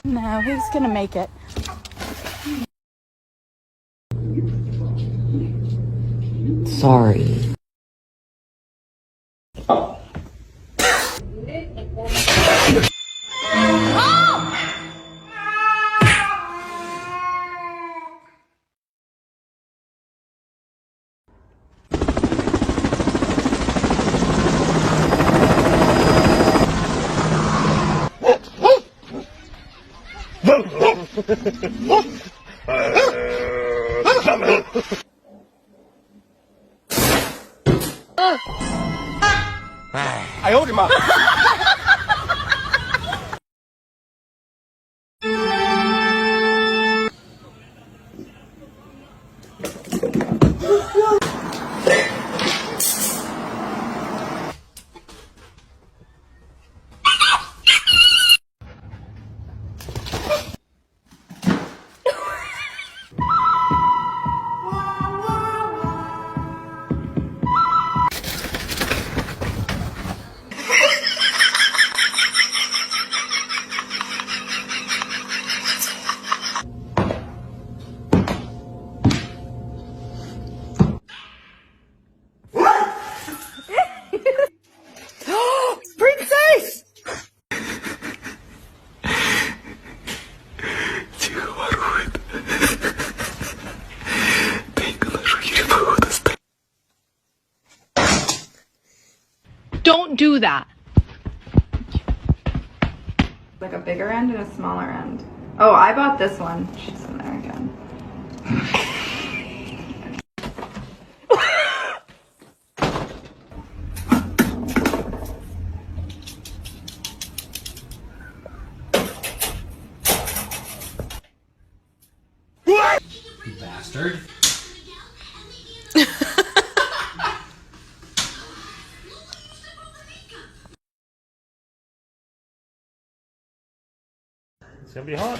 No, he's gonna make it. Sorry. I owed him up. Princess! Тихо ворует. Дай-ка нашу Ереву достать. Don't do that. Like a bigger end and a smaller end. Oh, I bought this one. She's in there again. You bastard. It's gonna be hot.